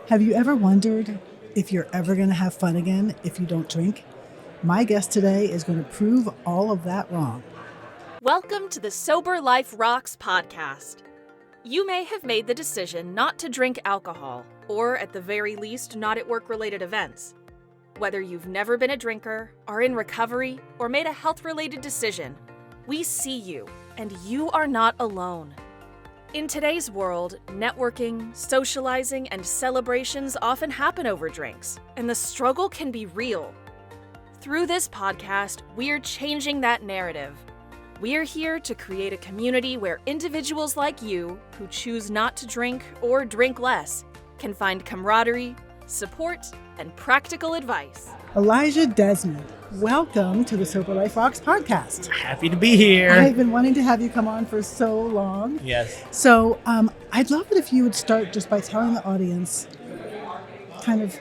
Have you ever wondered if you're ever going to have fun again if you don't drink? My guest today is going to prove all of that wrong. Welcome to the Sober Life Rocks podcast. You may have made the decision not to drink alcohol, or at the very least, not at work-related events. Whether you've never been a drinker, are in recovery, or made a health-related decision, we see you, and you are not alone. In today's world, networking, socializing, and celebrations often happen over drinks, and the struggle can be real. Through this podcast, we're changing that narrative. We're here to create a community where individuals like you, who choose not to drink or drink less, can find camaraderie, support, and practical advice. Elijah Desmond, welcome to the Sober Life Rocks podcast. Happy to be here. I've been wanting to have you come on for so long. Yes. So I'd love it if you would start just by telling the audience kind of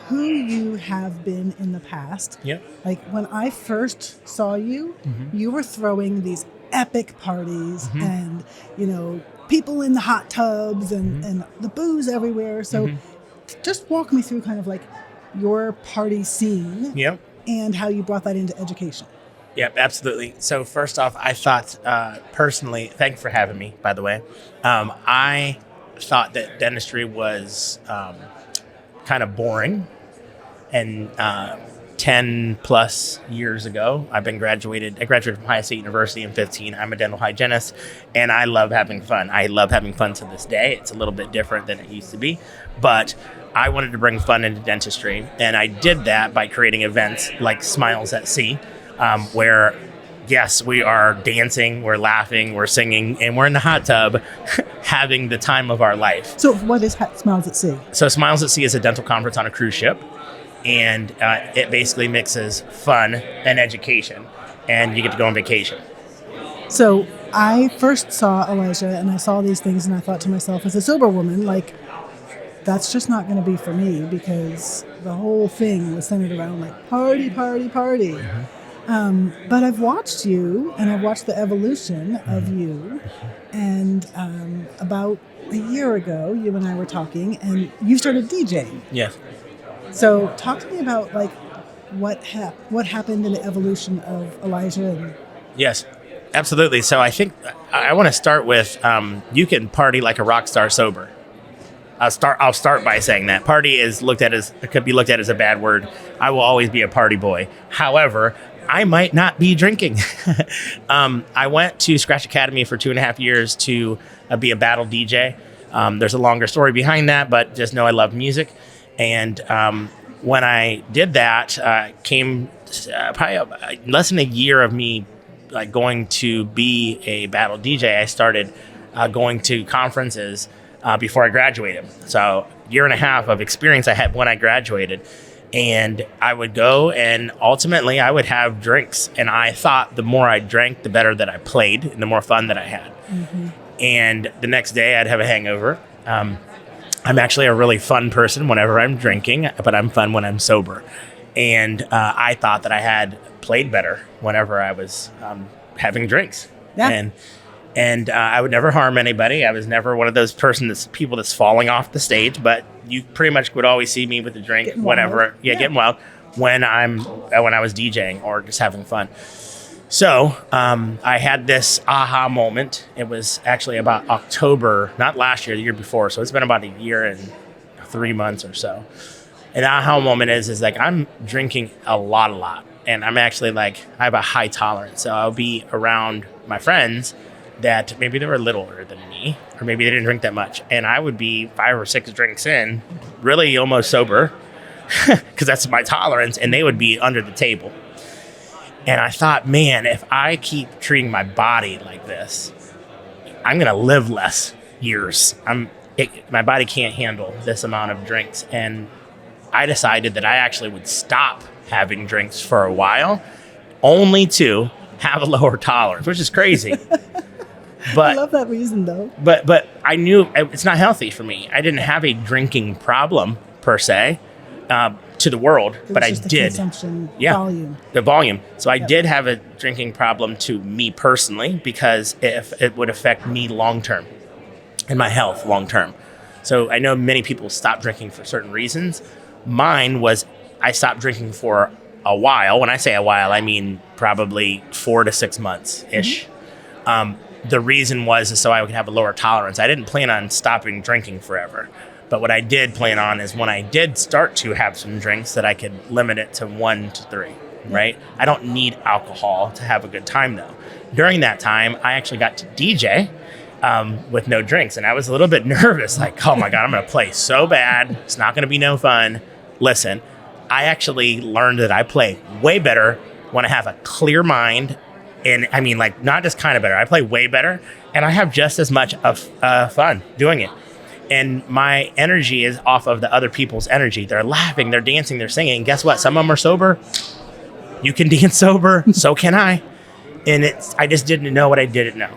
who you have been in the past. Yep. Like when I first saw you, you were throwing these epic parties and, people in the hot tubs and the booze everywhere. So just walk me through kind of like your party scene and how you brought that into education. Yep, absolutely. So first off, I thought personally, thank you for having me, by the way. I thought that dentistry was kind of boring. And 10 plus years ago, I graduated from Ohio State University in 15. I'm a dental hygienist, and I love having fun. I love having fun to this day. It's a little bit different than it used to be, but I wanted to bring fun into dentistry, and I did that by creating events like Smiles at Sea, where, yes, we are dancing, we're laughing, we're singing, and we're in the hot tub having the time of our life. So what is Smiles at Sea? So Smiles at Sea is a dental conference on a cruise ship. And it basically mixes fun and education, and you get to go on vacation. So I first saw Elijah, and I saw these things, and I thought to myself, as a sober woman, like, that's just not going to be for me, because the whole thing was centered around, like, party, party, party. But I've watched you, and I've watched the evolution of you, and about a year ago, you and I were talking, and you started DJing. Yes. So talk to me about like what happened in the evolution of Elijah. Yes, absolutely. So I think I want to start with you can party like a rock star sober. I'll start by saying that party could be looked at as a bad word. I will always be a party boy. However, I might not be drinking. I went to Scratch Academy for 2.5 years to be a battle DJ. There's a longer story behind that, but just know I love music. And when I did that, came probably less than a year of me like going to be a battle DJ. I started going to conferences before I graduated. So 1.5 years of experience I had when I graduated. And I would go and ultimately I would have drinks. And I thought the more I drank, the better that I played and the more fun that I had. And the next day I'd have a hangover. I'm actually a really fun person whenever I'm drinking, but I'm fun when I'm sober. And I thought that I had played better whenever I was having drinks. Yeah. And I would never harm anybody. I was never one of those people that's falling off the stage, but you pretty much would always see me with a drink, getting wild when I was DJing or just having fun. So I had this aha moment. It was actually about October, not last year, the year before. So it's been about 1 year and 3 months or so. And the aha moment is like I'm drinking a lot. And I'm actually like, I have a high tolerance. So I'll be around my friends that maybe they were littler than me, or maybe they didn't drink that much. And I would be 5 or 6 drinks in, really almost sober, because that's my tolerance. And they would be under the table. And I thought, man, if I keep treating my body like this, I'm going to live less years. My body can't handle this amount of drinks. And I decided that I actually would stop having drinks for a while, only to have a lower tolerance, which is crazy. But I love that reason, though. But I knew it's not healthy for me. I didn't have a drinking problem, per se. To the world, but I did. Volume. The volume. So I did have a drinking problem to me personally because if it would affect me long term and my health long term. So I know many people stop drinking for certain reasons. Mine was I stopped drinking for a while. When I say a while, I mean probably 4 to 6 months ish. The reason was so I could have a lower tolerance. I didn't plan on stopping drinking forever. But what I did plan on is when I did start to have some drinks that I could limit it to 1 to 3, right? I don't need alcohol to have a good time though. During that time, I actually got to DJ with no drinks. And I was a little bit nervous, like, oh my God, I'm going to play so bad. It's not going to be no fun. Listen, I actually learned that I play way better when I have a clear mind. And I mean, like, not just kind of better. I play way better, and I have just as much of fun doing it. And my energy is off of the other people's energy. They're laughing, they're dancing, they're singing. And guess what? Some of them are sober. You can dance sober, so can I. And I just didn't know what I didn't know.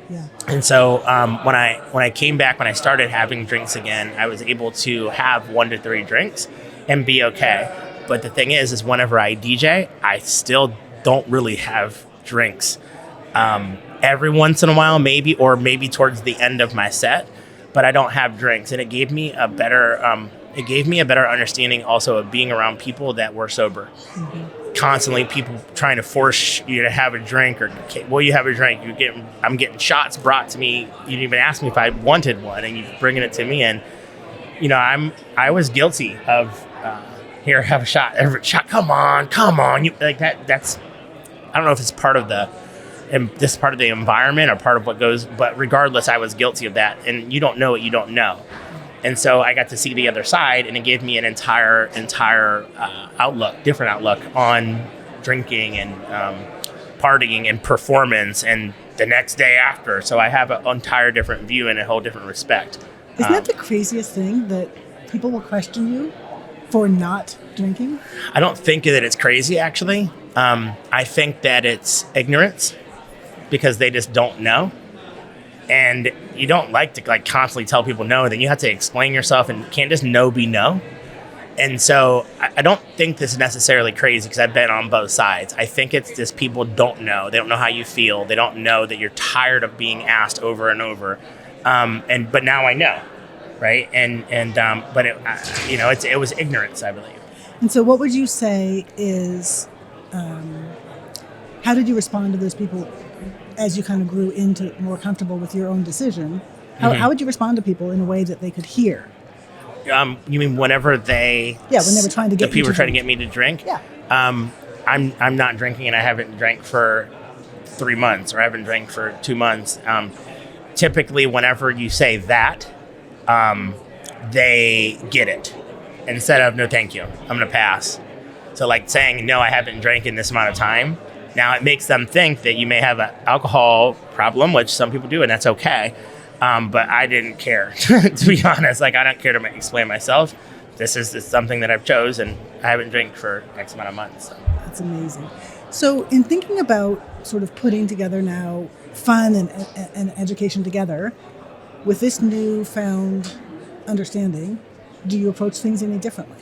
Yeah. And so when I came back, when I started having drinks again, I was able to have 1 to 3 drinks and be okay. But the thing is whenever I DJ, I still don't really have drinks. Every once in a while, maybe towards the end of my set, but I don't have drinks. And it gave me a better understanding also of being around people that were sober. Mm-hmm. Constantly people trying to force you to have a drink or, well, you have a drink. I'm getting shots brought to me. You didn't even ask me if I wanted one, and you're bringing it to me. And, you know, I was guilty of, here, have a shot. Every shot, come on. You like that. That's, I don't know if it's part of this part of the environment or part of what goes, but regardless, I was guilty of that. And you don't know what you don't know. And so I got to see the other side, and it gave me an entire different outlook on drinking and partying and performance and the next day after. So I have an entire different view and a whole different respect. Isn't that the craziest thing, that people will question you for not drinking? I don't think that it's crazy, actually. I think that it's ignorance because they just don't know. And you don't like to constantly tell people no, then you have to explain yourself, and can't just no be no. And so I don't think this is necessarily crazy because I've been on both sides. I think it's just people don't know. They don't know how you feel. They don't know that you're tired of being asked over and over. But now I know, right? But it was ignorance, I believe. And so what would you say is, how did you respond to those people as you kind of grew into more comfortable with your own decision? How would you respond to people in a way that they could hear? You mean whenever they... Yeah, when they were trying to get the people were trying to get me to drink? Yeah. I'm not drinking, and I haven't drank for 3 months, or I haven't drank for 2 months. Typically, whenever you say that, they get it. Instead of, no, thank you, I'm going to pass. So like saying, no, I haven't drank in this amount of time. Now, it makes them think that you may have an alcohol problem, which some people do, and that's okay. But I didn't care, to be honest. Like, I don't care to explain myself. This is something that I've chosen, and I haven't drank for X amount of months. So. That's amazing. So in thinking about sort of putting together now fun and education together, with this newfound understanding, do you approach things any differently?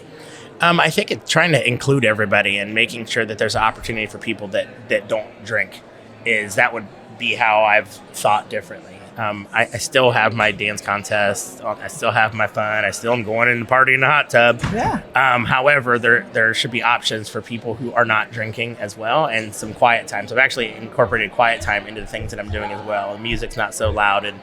I think it's trying to include everybody and making sure that there's an opportunity for people that don't drink. That would be how I've thought differently. I still have my dance contests. I still have my fun. I still am going in the party in the hot tub. Yeah. However, there should be options for people who are not drinking as well, and some quiet time. So I've actually incorporated quiet time into the things that I'm doing as well. The music's not so loud, and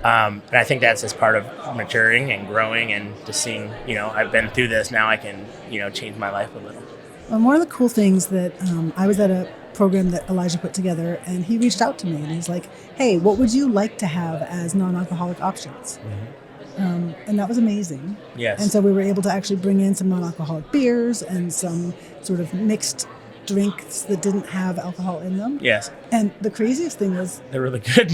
I think that's just part of maturing and growing and just seeing, I've been through this. Now I can, change my life a little. And one of the cool things that I was at a program that Elijah put together, and he reached out to me and he's like, hey, what would you like to have as non-alcoholic options? Mm-hmm. And that was amazing. Yes. And so we were able to actually bring in some non-alcoholic beers and some sort of mixed drinks that didn't have alcohol in them. Yes. And the craziest thing was they're really good.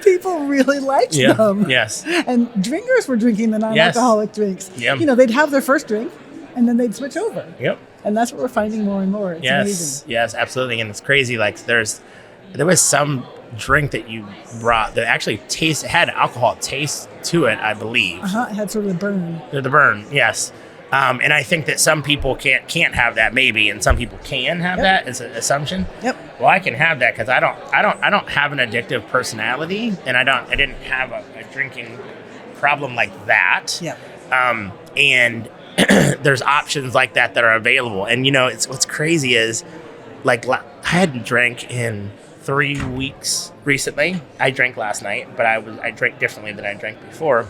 People really liked them. Yes. And drinkers were drinking the non-alcoholic drinks. Yep. They'd have their first drink and then they'd switch over. Yep. And that's what we're finding more and more. It's amazing. Yes, absolutely. And it's crazy. Like there was some drink that you brought that actually had alcohol taste to it, I believe. It had sort of the burn. The burn, yes. And I think that some people can't have that maybe, and some people can have that as an assumption. Yep. Well, I can have that because I don't have an addictive personality, and I didn't have a drinking problem like that. Yep. And there's options like that are available. And it's what's crazy is like I hadn't drank in 3 weeks recently. I drank last night, but I drank differently than I drank before,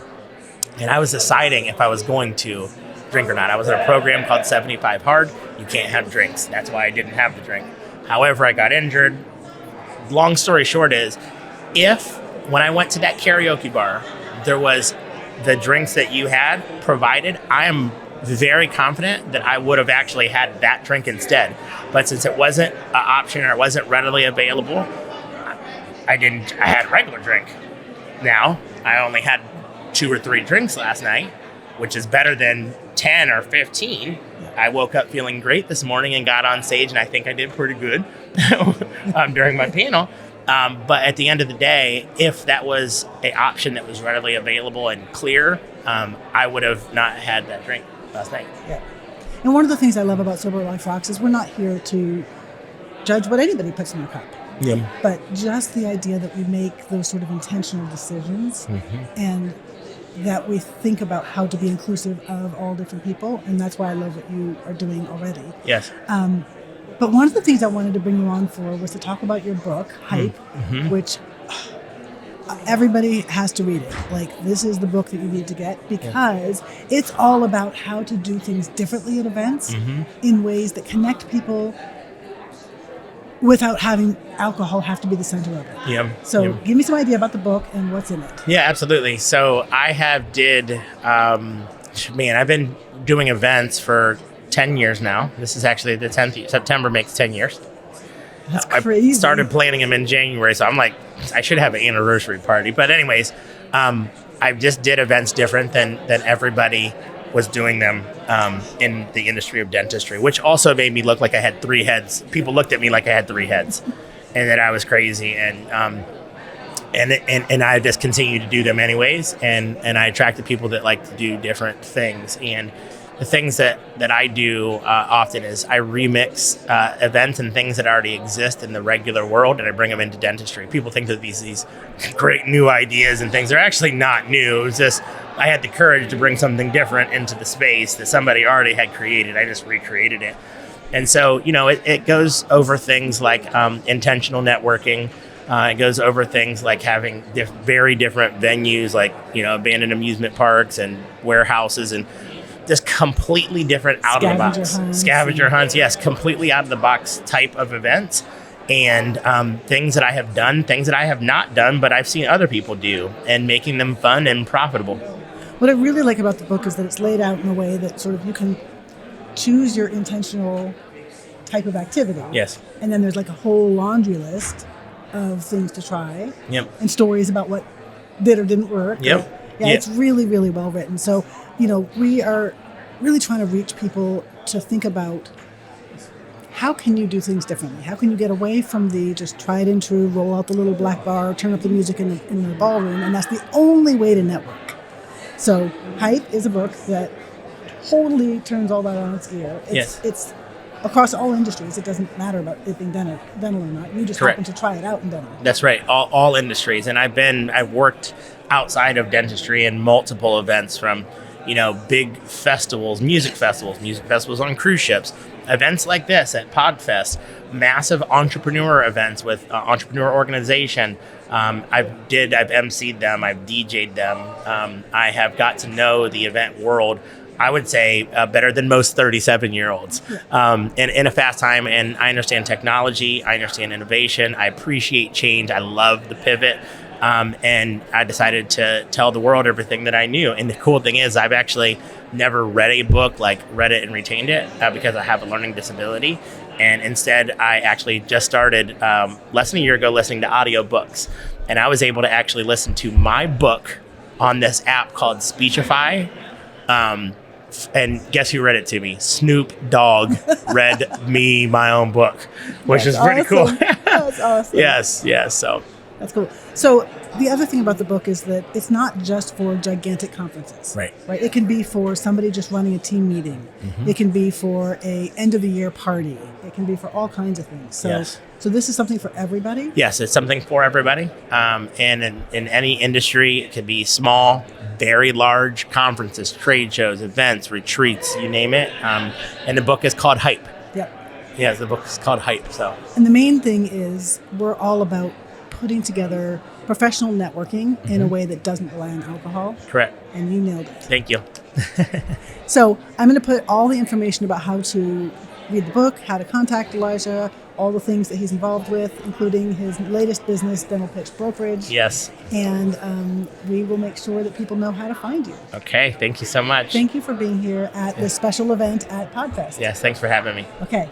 and I was deciding if I was going to drink or not. I was in a program called 75 Hard. You can't have drinks. That's why I didn't have the drink. However, I got injured. Long story short is, if when I went to that karaoke bar, there was the drinks that you had provided, I am very confident that I would have actually had that drink instead. But since it wasn't an option or it wasn't readily available, I had a regular drink. Now, I only had 2 or 3 drinks last night, which is better than 10 or 15. I woke up feeling great this morning and got on stage, and I think I did pretty good during my panel. But at the end of the day, if that was an option that was readily available and clear, I would have not had that drink last night. Yeah. And one of the things I love about Sober Life Rocks is we're not here to judge what anybody puts in their cup. Yeah. But just the idea that we make those sort of intentional decisions and that we think about how to be inclusive of all different people. And that's why I love what you are doing already. Yes. But one of the things I wanted to bring you on for was to talk about your book, Hype, which everybody has to read it. Like, this is the book that you need to get because it's all about how to do things differently at events in ways that connect people without having alcohol have to be the center of it. Yeah. So give me some idea about the book and what's in it. Yeah, absolutely. So I have I've been doing events for 10 years now. This is actually the 10th, September makes 10 years. That's crazy. I started planning them in January, so I'm like, I should have an anniversary party. But anyways, I just did events different than everybody was doing them in the industry of dentistry, which also made me look like I had 3 heads. People looked at me like I had 3 heads, and that I was crazy. And I just continued to do them anyways. And I attracted people that like to do different things. And the things that I do often is I remix events and things that already exist in the regular world, and I bring them into dentistry. People think that these great new ideas and things are actually not new. It's just I had the courage to bring something different into the space that somebody already had created. I just recreated it. And so, it goes over things like intentional networking. It goes over things like having very different venues, like, abandoned amusement parks and warehouses and just completely different scavenger hunts. Yes, completely out of the box type of events, and things that I have done, things that I have not done, but I've seen other people do, and making them fun and profitable. What I really like about the book is that it's laid out in a way that sort of you can choose your intentional type of activity. Yes. And then there's like a whole laundry list of things to try. Yep. And stories about what did or didn't work. Yep. It's really, really well written. So, we are really trying to reach people to think about how can you do things differently? How can you get away from the just tried and true, roll out the little black bar, turn up the music in the ballroom, and that's the only way to network. So Hype is a book that totally turns all that on its ear. It's across all industries. It doesn't matter about it being dental or not. You just happen to try it out in dental. That's right. All industries. And I've worked outside of dentistry in multiple events, from big festivals, music festivals on cruise ships, events like this at PodFest, massive entrepreneur events with entrepreneur organization. I've emceed them, I've DJ'd them. I have got to know the event world, I would say, better than most 37-year-olds in a fast time. And I understand technology, I understand innovation, I appreciate change, I love the pivot. And I decided to tell the world everything that I knew. And the cool thing is I've actually never read a book, like read it and retained it, because I have a learning disability. And instead, I actually just started less than a year ago listening to audiobooks. And I was able to actually listen to my book on this app called Speechify. And guess who read it to me? Snoop Dogg read me my own book, which is pretty cool. That's awesome. Yes. So that's cool. So the other thing about the book is that it's not just for gigantic conferences. Right. It can be for somebody just running a team meeting. It can be for a end of the year party. It can be for all kinds of things. So, Yes. so this is something for everybody. Yes, it's something for everybody. And in any industry, it could be small, very large conferences, trade shows, events, retreats, you name it. And the book is called Hype. Yep. Yes, the book is called Hype. So And the main thing is we're all about putting together professional networking in a way that doesn't rely on alcohol. correct. And you nailed it. Thank you. So I'm going to put all the information about how to read the book, how to contact Elijah, all the things that he's involved with, including his latest business, Dental Pitch Brokerage. Yes. And we will make sure that people know how to find you. Okay. Thank you so much. Thank you for being here at this special event at Podfest. Yes. Thanks for having me. Okay.